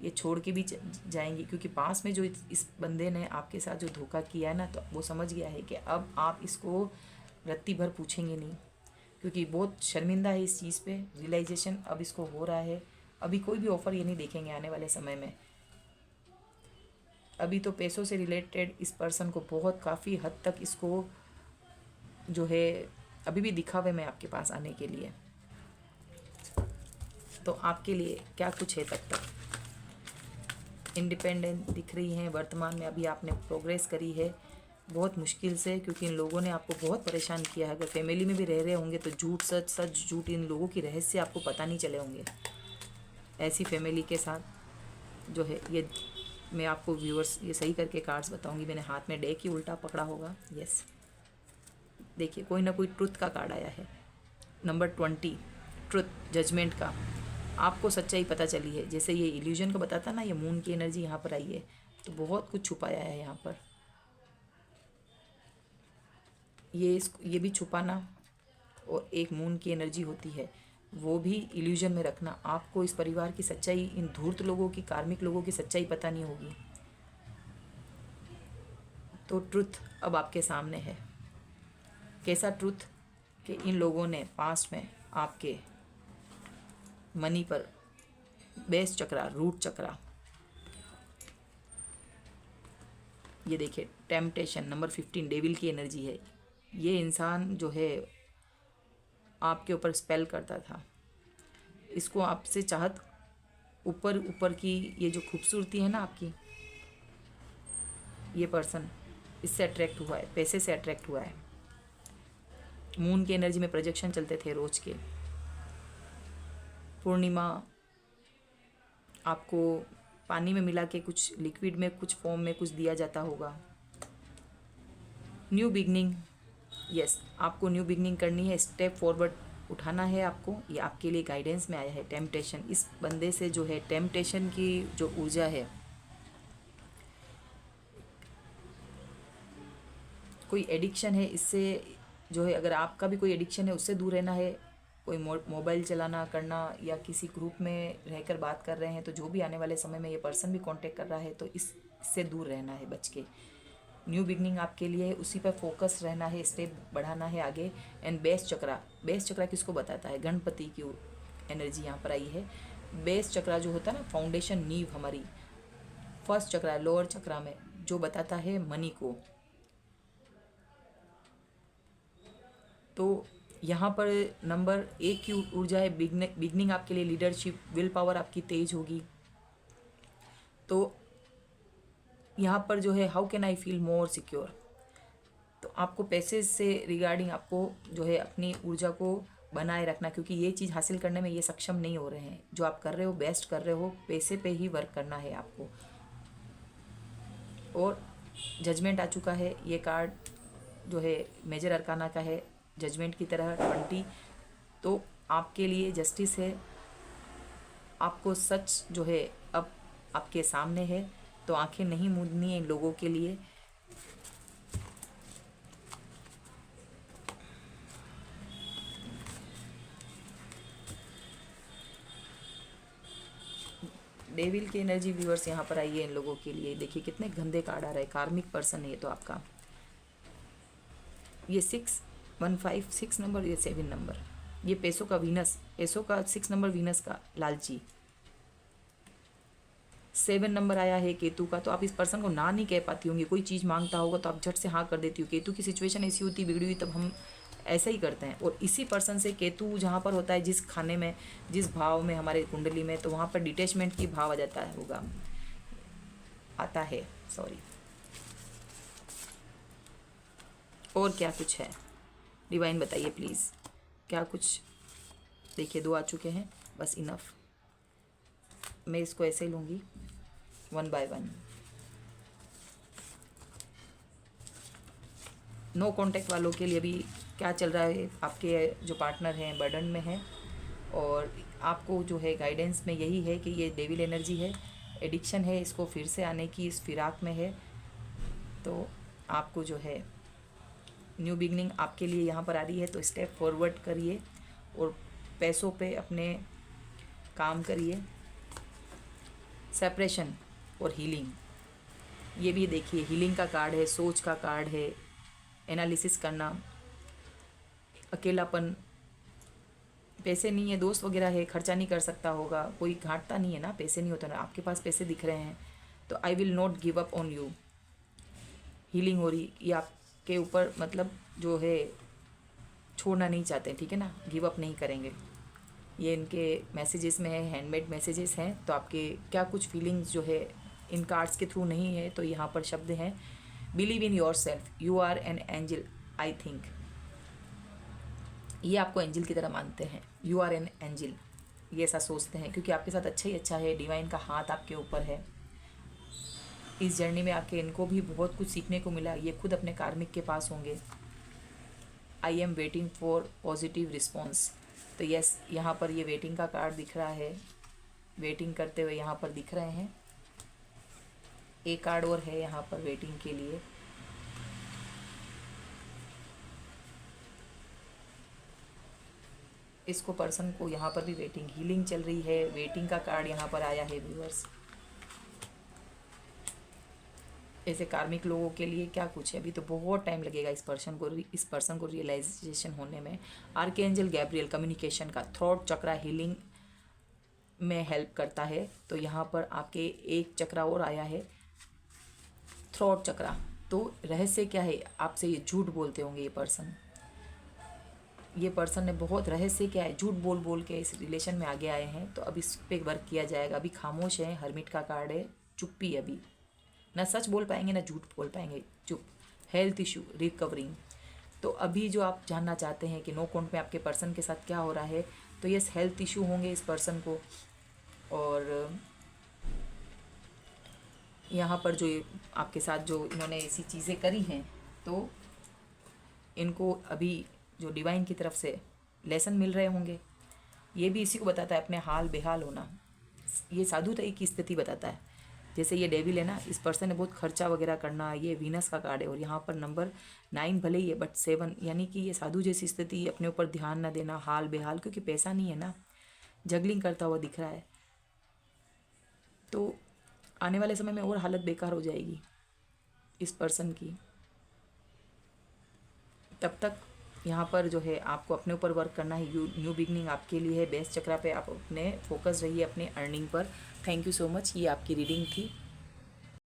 ये छोड़ के भी जाएंगी, क्योंकि पास में जो इस बंदे ने आपके साथ जो धोखा किया है ना, तो वो समझ गया है कि अब आप इसको रत्ती भर पूछेंगे नहीं, क्योंकि बहुत शर्मिंदा है इस चीज़ पे। रियलाइजेशन अब इसको हो रहा है। अभी कोई भी ऑफ़र ये नहीं देखेंगे आने वाले समय में। अभी तो पैसों से रिलेटेड इस पर्सन को बहुत काफ़ी हद तक इसको जो है अभी भी दिखावे में आपके पास आने के लिए। तो आपके लिए क्या कुछ है तब तक। इंडिपेंडेंट दिख रही हैं वर्तमान में, अभी आपने प्रोग्रेस करी है बहुत मुश्किल से, क्योंकि इन लोगों ने आपको बहुत परेशान किया है। अगर फैमिली में भी रह रहे होंगे तो झूठ सच, सच झूठ, इन लोगों की रहस्य आपको पता नहीं चले होंगे। ऐसी फैमिली के साथ जो है, ये मैं आपको व्यूअर्स ये सही करके कार्ड्स बताऊंगी। मैंने हाथ में डेक ही उल्टा पकड़ा होगा। यस, देखिए कोई ना कोई ट्रुथ का कार्ड आया है। नंबर 20, ट्रुथ, जजमेंट का। आपको सच्चाई पता चली है। जैसे ये इल्यूजन का बताता ना, ये मून की एनर्जी यहाँ पर आई है, तो बहुत कुछ छुपाया है यहाँ पर। ये भी छुपाना और एक मून की एनर्जी होती है, वो भी इल्यूजन में रखना। आपको इस परिवार की सच्चाई, इन धूर्त लोगों की, कार्मिक लोगों की सच्चाई पता नहीं होगी। तो ट्रुथ अब आपके सामने है। कैसा ट्रुथ? कि इन लोगों ने पास्ट में आपके मनी पर बेस चक्रा, रूट चक्रा, ये देखिए टेम्पटेशन, नंबर 15 डेविल की एनर्जी है। ये इंसान जो है आपके ऊपर स्पेल करता था, इसको आपसे चाहत, ऊपर ऊपर की ये जो खूबसूरती है ना आपकी, ये पर्सन इससे अट्रैक्ट हुआ है, पैसे से अट्रैक्ट हुआ है। मून की एनर्जी में प्रोजेक्शन चलते थे रोज के। पूर्णिमा आपको पानी में मिला के कुछ लिक्विड में, कुछ फॉर्म में कुछ दिया जाता होगा। न्यू बिगनिंग, यस, आपको न्यू बिगनिंग करनी है, स्टेप फॉरवर्ड उठाना है आपको। ये आपके लिए गाइडेंस में आया है। टेम्पटेशन, इस बंदे से जो है टेम्पटेशन की जो ऊर्जा है, कोई एडिक्शन है इससे जो है, अगर आपका भी कोई एडिक्शन है उससे दूर रहना है। कोई मोबाइल चलाना करना या किसी ग्रुप में रहकर बात कर रहे हैं, तो जो भी आने वाले समय में ये पर्सन भी कांटेक्ट कर रहा है, तो इससे दूर रहना है, बच के। न्यू बिगनिंग आपके लिए है, उसी पर फोकस रहना है, स्टेप बढ़ाना है आगे। एंड बेस चक्रा, बेस चक्रा किसको बताता है? गणपति की एनर्जी यहाँ पर आई है। बेस चक्रा जो होता है ना, फाउंडेशन, नींव हमारी। फर्स्ट चक्रा लोअर चक्रा में जो बताता है मनी को। तो यहाँ पर नंबर 1 की ऊर्जा है बिगनिंग आपके लिए, लीडरशिप, विल पावर आपकी तेज होगी। तो यहाँ पर जो है how can I feel more secure, तो आपको पैसे से रिगार्डिंग आपको जो है अपनी ऊर्जा को बनाए रखना, क्योंकि ये चीज़ हासिल करने में ये सक्षम नहीं हो रहे हैं। जो आप कर रहे हो, बेस्ट कर रहे हो, पैसे पे ही वर्क करना है आपको। और जजमेंट आ चुका है, ये कार्ड जो है मेजर अरकाना का है, जजमेंट की तरह 20। तो आपके लिए जस्टिस है, आपको सच जो है अब आपके सामने है, तो आंखें नहीं मूंदनी है इन लोगों के लिए। डेविल की एनर्जी व्यूअर्स यहाँ पर आई है इन लोगों के लिए। देखिए कितने गंदे कार्ड आ रहे हैं। कार्मिक पर्सन है ये तो आपका। ये 6 156 नंबर, ये 7 नंबर, ये पैसों का वीनस, पैसों का 6 नंबर वीनस का लालची। 7 नंबर आया है केतु का, तो आप इस पर्सन को ना नहीं कह पाती होंगी। कोई चीज़ मांगता होगा तो आप झट से हाँ कर देती हो। केतु की सिचुएशन ऐसी होती बिगड़ी हुई, तब हम ऐसा ही करते हैं। और इसी पर्सन से केतु जहाँ पर होता है, जिस खाने में, जिस भाव में हमारे कुंडली में, तो वहाँ पर डिटैचमेंट की भाव आ जाता है, होगा, आता है, सॉरी। और क्या कुछ है डिवाइन, बताइए प्लीज़, क्या कुछ। देखिए 2 आ चुके हैं, बस इनफ। मैं इसको ऐसे ही लूँगी 1 बाय 1। नो कॉन्टैक्ट वालों के लिए भी क्या चल रहा है, आपके जो पार्टनर हैं बर्डन में हैं, और आपको जो है गाइडेंस में यही है कि ये डेविल एनर्जी है, एडिक्शन है, इसको फिर से आने की इस फिराक में है। तो आपको जो है न्यू बिगनिंग आपके लिए यहाँ पर आ रही है, तो स्टेप फॉरवर्ड करिए और पैसों पे अपने काम करिए। सेपरेशन और हीलिंग, ये भी देखिए, हीलिंग का कार्ड है, सोच का कार्ड है, एनालिसिस करना, अकेलापन, पैसे नहीं है, दोस्त वगैरह है, खर्चा नहीं कर सकता होगा, कोई घाटता नहीं है ना, पैसे नहीं होता ना, आपके पास पैसे दिख रहे हैं, तो I will not give up on you. Healing हो रही, ये आपके ऊपर मतलब जो है छोड़ना नहीं चाहते, ठीक है ना, गिव अप नहीं करेंगे। ये इनके मैसेजेस में है, हैंडमेड मैसेजेस हैं। तो आपके क्या कुछ फीलिंग्स जो है इन कार्ड्स के थ्रू नहीं है, तो यहाँ पर शब्द हैं, believe in your self, you are an angel, I think. ये आपको एंजल की तरह मानते हैं, यू आर एन एंजल, ये ऐसा सोचते हैं, क्योंकि आपके साथ अच्छा ही अच्छा है, डिवाइन का हाथ आपके ऊपर है। इस जर्नी में आके इनको भी बहुत कुछ सीखने को मिला, ये खुद अपने कार्मिक के पास होंगे। I am waiting for positive response, तो यस, यहाँ पर ये वेटिंग का कार्ड दिख रहा है, वेटिंग करते हुए यहाँ पर दिख रहे हैं। एक कार्ड और है यहाँ पर वेटिंग के लिए, इसको पर्सन को यहाँ पर भी वेटिंग, हीलिंग चल रही है, वेटिंग का कार्ड यहाँ पर आया है व्यूअर्स। ऐसे कार्मिक लोगों के लिए क्या कुछ है, अभी तो बहुत टाइम लगेगा इस पर्सन को रियलाइजेशन होने में। आर्कएंजल गैब्रियल कम्युनिकेशन का थ्रोट चक्रा हीलिंग में हेल्प करता है, तो यहाँ पर आपके एक चक्रा और आया है, थ्रोट चक्रा। तो रहस्य क्या है, आपसे ये झूठ बोलते होंगे ये पर्सन ने बहुत रहस्य क्या है, झूठ बोल बोल के इस रिलेशन में आगे आए हैं, तो अब इस पे वर्क किया जाएगा। अभी खामोश है, हर्मिट का कार्ड है, चुप्पी, अभी ना सच बोल पाएंगे ना झूठ बोल पाएंगे, चुप। हेल्थ इशू रिकवरिंग, तो अभी जो आप जानना चाहते हैं कि नो कॉन्ट में आपके पर्सन के साथ क्या हो रहा है, तो यस, हेल्थ इशू होंगे इस पर्सन को। और यहाँ पर जो आपके साथ जो इन्होंने ऐसी चीज़ें करी हैं, तो इनको अभी जो डिवाइन की तरफ से लेसन मिल रहे होंगे। ये भी इसी को बताता है, अपने हाल बेहाल होना, ये साधुताई की स्थिति बताता है। जैसे ये डेविल है ना, इस पर्सन ने बहुत खर्चा वगैरह करना, ये वीनस का कार्ड है, और यहाँ पर नंबर 9 भले ही है बट 7, यानी कि ये साधु जैसी स्थिति, अपने ऊपर ध्यान न देना, हाल बेहाल, क्योंकि पैसा नहीं है ना, जगलिंग करता हुआ दिख रहा है। तो आने वाले समय में और हालत बेकार हो जाएगी इस पर्सन की। तब तक यहाँ पर जो है आपको अपने ऊपर वर्क करना है, न्यू बिगनिंग आपके लिए है। बेस्ट चक्रा पे आप अपने फोकस रहिए, अपने earning per. Thank you so much, ये आपकी रीडिंग थी।